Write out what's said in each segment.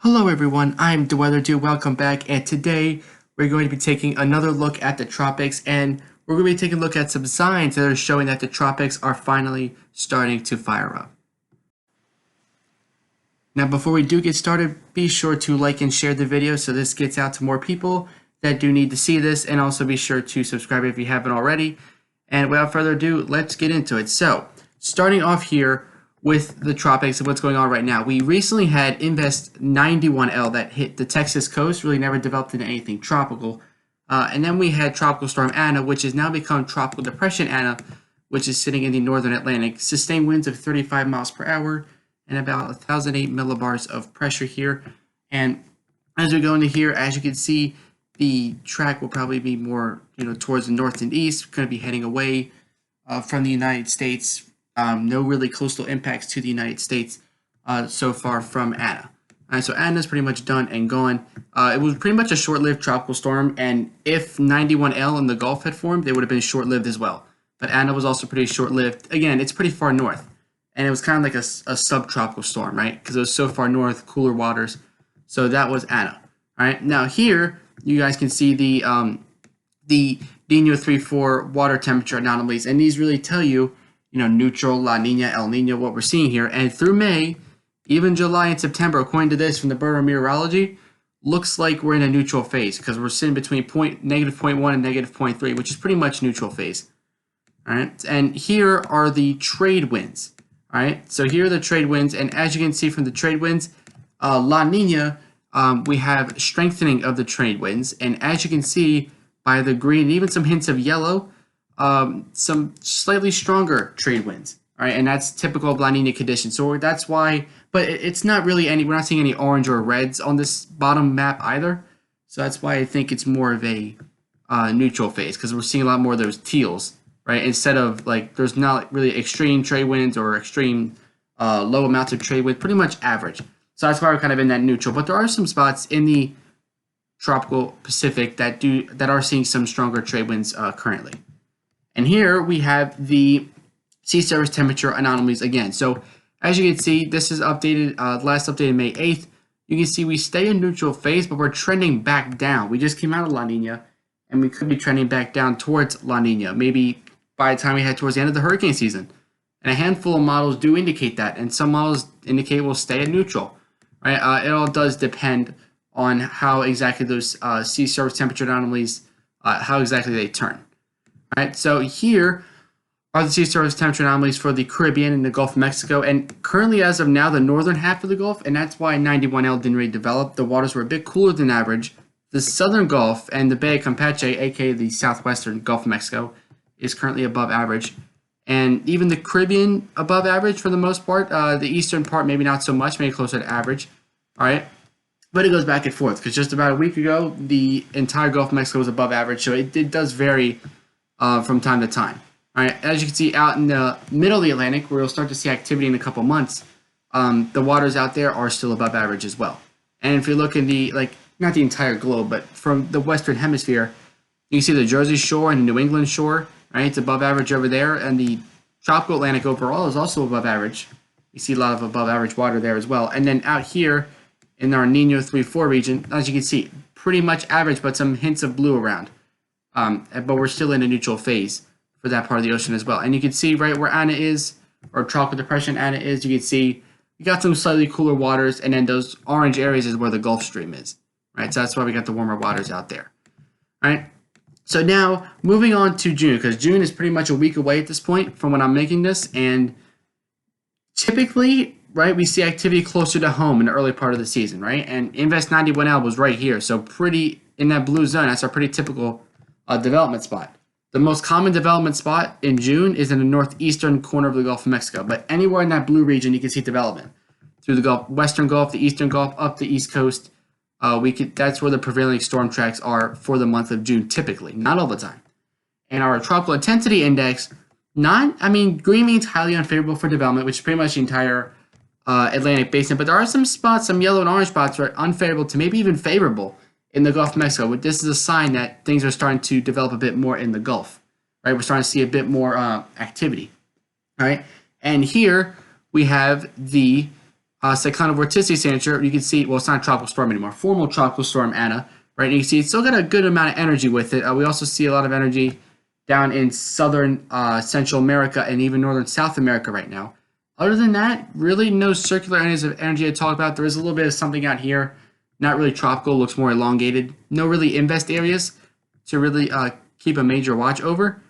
Hello everyone, I'm the Weather Dude. Welcome back, and today we're going to be taking another look at the tropics, and we're going to be taking a look at some signs that are showing that the tropics are finally starting to fire up. Now before we do get started, be sure to like and share the video so this gets out to more people that do need to see this, and also be sure to subscribe if you haven't already. And without further ado, let's get into it. So, starting off here with the tropics and what's going on right now. We recently had Invest 91L that hit the Texas coast, really never developed into anything tropical. And then we had Tropical Storm Ana, which has now become Tropical Depression Ana, which is sitting in the northern Atlantic. Sustained winds of 35 miles per hour and about 1,008 millibars of pressure here. And as we go into here, as you can see, the track will probably be more, towards the north and east, going to be heading away from the United States. No really coastal impacts to the United States so far from Ana. So Ana's pretty much done and gone. It was pretty much a short-lived tropical storm, and if 91L in the Gulf had formed, they would have been short-lived as well. But Ana was also pretty short-lived. Again, it's pretty far north, and it was kind of like a subtropical storm, right? Because it was so far north, cooler waters. So that was Ana. All right. Now here, you guys can see the Niño 3-4 water temperature anomalies, and these really tell you, neutral, La Nina, El Nino, what we're seeing here. And through May, even July and September, according to this from the Bureau of Meteorology, looks like we're in a neutral phase because we're sitting between negative 0.1 and negative 0.3, which is pretty much neutral phase. All right. And here are the trade winds. All right. So here are the trade winds. And as you can see from the trade winds, La Nina, we have strengthening of the trade winds. And as you can see by the green, even some hints of yellow, some slightly stronger trade winds, all right, and that's typical of La Nina conditions. So that's why, but it's not really we're not seeing any orange or reds on this bottom map either. So that's why I think it's more of a neutral phase, because we're seeing a lot more of those teals, right? Instead of there's not really extreme trade winds or extreme low amounts of trade wind, pretty much average. So that's why we're kind of in that neutral. But there are some spots in the tropical Pacific that are seeing some stronger trade winds currently. And here we have the sea surface temperature anomalies again. So as you can see, this is updated, last updated May 8th. You can see we stay in neutral phase, but we're trending back down. We just came out of La Nina, and we could be trending back down towards La Nina, maybe by the time we head towards the end of the hurricane season. And a handful of models do indicate that, and some models indicate we'll stay at neutral. Right? It all does depend on how exactly those sea surface temperature anomalies, how exactly they turn. All right, so here are the sea surface temperature anomalies for the Caribbean and the Gulf of Mexico. And currently, as of now, the northern half of the Gulf, and that's why 91L didn't really develop. The waters were a bit cooler than average. The southern Gulf and the Bay of Campeche, aka the southwestern Gulf of Mexico, is currently above average. And even the Caribbean above average for the most part. The eastern part, maybe not so much, maybe closer to average. All right. But it goes back and forth because just about a week ago, the entire Gulf of Mexico was above average. So it does vary from time to time. All right, as you can see out in the middle of the Atlantic, where you'll start to see activity in a couple months, the waters out there are still above average as well. And if you look in the, not the entire globe, but from the Western Hemisphere, you can see the Jersey Shore and the New England Shore, right? It's above average over there. And the tropical Atlantic overall is also above average. You see a lot of above average water there as well. And then out here in our Niño 3-4 region, as you can see, pretty much average, but some hints of blue around. But we're still in a neutral phase for that part of the ocean as well. And you can see right where Ana is, or Tropical Depression Ana is, you can see we got some slightly cooler waters, and then those orange areas is where the Gulf Stream is, right? So that's why we got the warmer waters out there, right? So now moving on to June, because June is pretty much a week away at this point from when I'm making this, and typically, right, we see activity closer to home in the early part of the season, right? And Invest 91L was right here, so pretty in that blue zone. That's our pretty typical development spot. The most common development spot in June is in the northeastern corner of the Gulf of Mexico, but anywhere in that blue region you can see development through the Gulf, Western Gulf, the Eastern Gulf, up the East Coast. That's where the prevailing storm tracks are for the month of June, typically, not all the time. And our tropical intensity index, green means highly unfavorable for development, which is pretty much the entire Atlantic basin, but there are some spots, some yellow and orange spots, that are unfavorable to maybe even favorable in the Gulf of Mexico. This is a sign that things are starting to develop a bit more in the Gulf, right? We're starting to see a bit more activity, right? And here we have the cyclonic vorticity signature, you can see, well, it's not a tropical storm anymore, formal tropical storm Ana, right? And you can see it's still got a good amount of energy with it. We also see a lot of energy down in southern Central America and even northern South America right now. Other than that, really no circular areas of energy to talk about. There is a little bit of something out here, not really tropical, looks more elongated. No really invest areas to really keep a major watch over.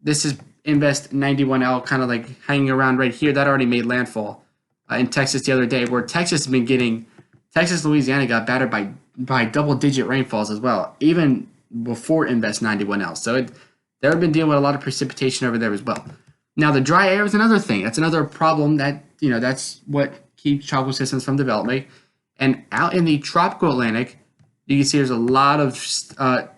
This is Invest 91L kind of like hanging around right here. That already made landfall in Texas the other day, where Texas has been getting, Texas, Louisiana got battered by double-digit rainfalls as well, even before Invest 91L. So they've been dealing with a lot of precipitation over there as well. Now, the dry air is another thing. That's another problem that, that's what keeps tropical systems from developing. And out in the tropical Atlantic, you can see there's a lot of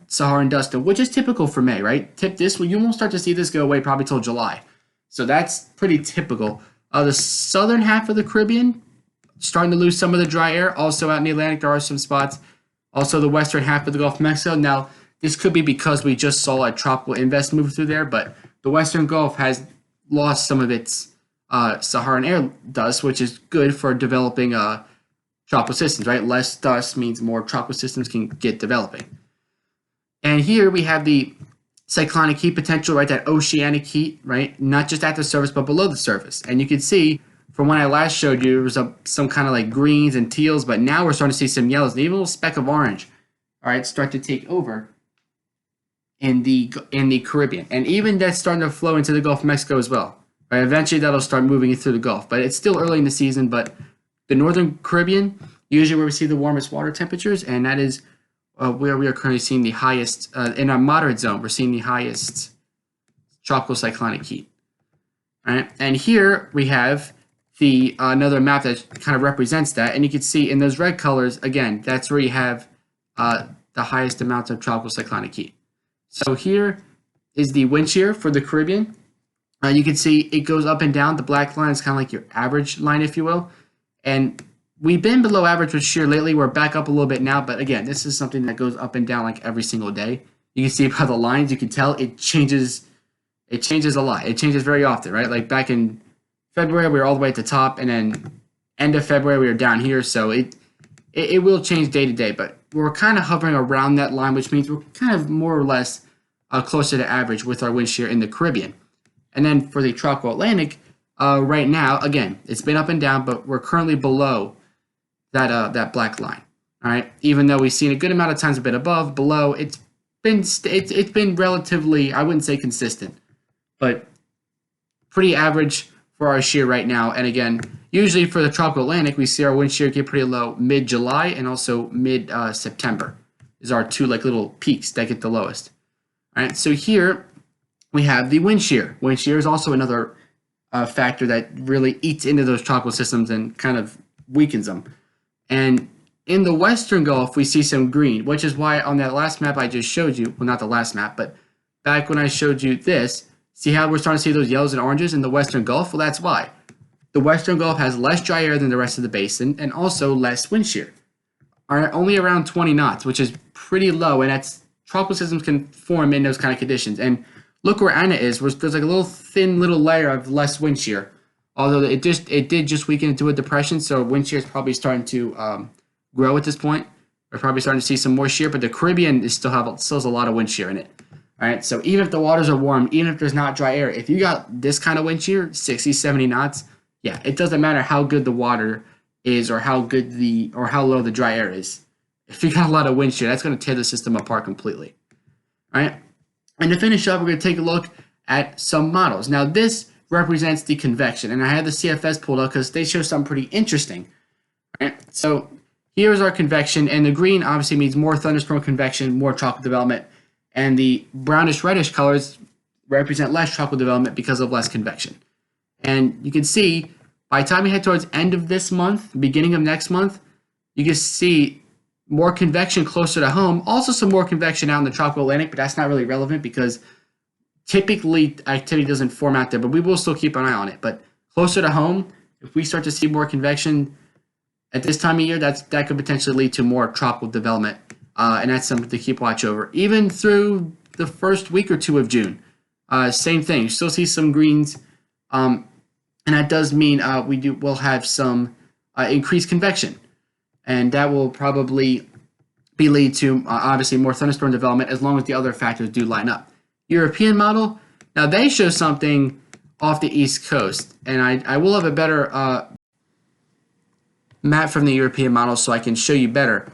Saharan dust, which is typical for May, right? You won't start to see this go away probably till July. So that's pretty typical. The southern half of the Caribbean, starting to lose some of the dry air. Also out in the Atlantic, there are some spots. Also the western half of the Gulf of Mexico. Now, this could be because we just saw a tropical invest move through there, but the Western Gulf has lost some of its Saharan air dust, which is good for developing tropical systems, right? Less dust means more tropical systems can get developing. And here we have the cyclonic heat potential, right? That oceanic heat, right? Not just at the surface, but below the surface. And you can see from when I last showed you, there was some kind of like greens and teals, but now we're starting to see some yellows and even a little speck of orange, all right, start to take over in the Caribbean. And even that's starting to flow into the Gulf of Mexico as well, right? Eventually that'll start moving through the Gulf, but it's still early in the season. But the Northern Caribbean, usually where we see the warmest water temperatures, and that is where we are currently seeing the highest, in our moderate zone, we're seeing the highest tropical cyclonic heat. All right, and here we have the another map that kind of represents that, and you can see in those red colors, again, that's where you have the highest amounts of tropical cyclonic heat. So here is the wind shear for the Caribbean. You can see it goes up and down. The black line is kind of like your average line, if you will. And we've been below average with shear lately. We're back up a little bit now. But again, this is something that goes up and down like every single day. You can see by the lines, you can tell it changes a lot. It changes very often, right? Like back in February, we were all the way at the top. And then end of February, we were down here. So it will change day to day. But we're kind of hovering around that line, which means we're kind of more or less closer to average with our wind shear in the Caribbean. And then for the tropical Atlantic, right now, again, it's been up and down, but we're currently below that black line. All right, even though we've seen a good amount of times a bit above, below, it's been relatively, I wouldn't say consistent, but pretty average for our shear right now. And again, usually for the tropical Atlantic, we see our wind shear get pretty low mid-July and also mid-September is our two like little peaks that get the lowest. All right, so here we have the wind shear. Wind shear is also another factor that really eats into those tropical systems and kind of weakens them. And in the Western Gulf, we see some green, which is why on that last map I just showed you, well, not the last map, but back when I showed you this, see how we're starting to see those yellows and oranges in the Western Gulf? Well, that's why. The Western Gulf has less dry air than the rest of the basin and also less wind shear. Only around 20 knots, which is pretty low, and that's tropical systems can form in those kind of conditions. And look where Ana is. There's like a little thin little layer of less wind shear, although it did just weaken into a depression, so wind shear is probably starting to grow at this point. We're probably starting to see some more shear, but the Caribbean still has a lot of wind shear in it. All right, so even if the waters are warm, even if there's not dry air, if you got this kind of wind shear, 60, 70 knots, yeah, it doesn't matter how good the water is or how low the dry air is. If you got a lot of wind shear, that's going to tear the system apart completely. All right, and to finish up, we're going to take a look at some models. Now, this represents the convection, and I have the CFS pulled up because they show something pretty interesting. All right, so here's our convection, and the green obviously means more thunderstorm convection, more tropical development, and the brownish reddish colors represent less tropical development because of less convection. And you can see by the time we head towards end of this month, beginning of next month, you can see more convection closer to home. Also some more convection out in the tropical Atlantic, but that's not really relevant because typically activity doesn't form out there, but we will still keep an eye on it. But closer to home, if we start to see more convection at this time of year, that could potentially lead to more tropical development. And that's something to keep watch over. Even through the first week or two of June, same thing. You still see some greens, and that does mean we'll have some increased convection, and that will probably lead to obviously more thunderstorm development as long as the other factors do line up. European model, now they show something off the East Coast, and I will have a better map from the European model so I can show you better.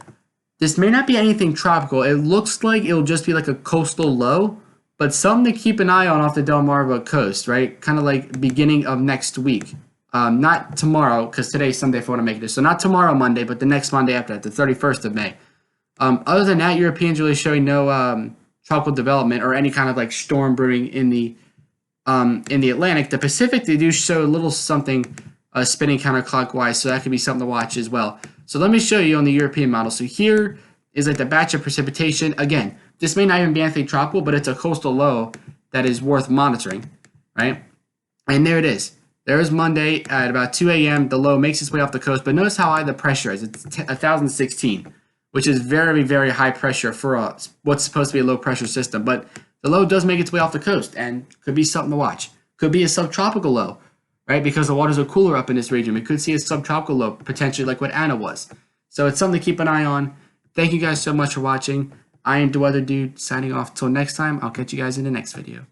This may not be anything tropical. It looks like it'll just be like a coastal low, but something to keep an eye on off the Delmarva coast, right? Kind of like beginning of next week. Not tomorrow, because today's Sunday if I want to make this. So not tomorrow, Monday, but the next Monday after that, the 31st of May. Other than that, Europeans really showing no tropical development or any kind of like storm brewing in the Atlantic. The Pacific, they do show a little something spinning counterclockwise, so that could be something to watch as well. So let me show you on the European model. So here is like the batch of precipitation. Again, this may not even be anything tropical, but it's a coastal low that is worth monitoring, right? And there it is. There is Monday at about 2 a.m. The low makes its way off the coast, but notice how high the pressure is. It's 1,016, which is very, very high pressure for what's supposed to be a low pressure system. But the low does make its way off the coast and could be something to watch. Could be a subtropical low, right? Because the waters are cooler up in this region. We could see a subtropical low, potentially like what Anna was. So it's something to keep an eye on. Thank you guys so much for watching. I am The Weather Dude, signing off. Till next time, I'll catch you guys in the next video.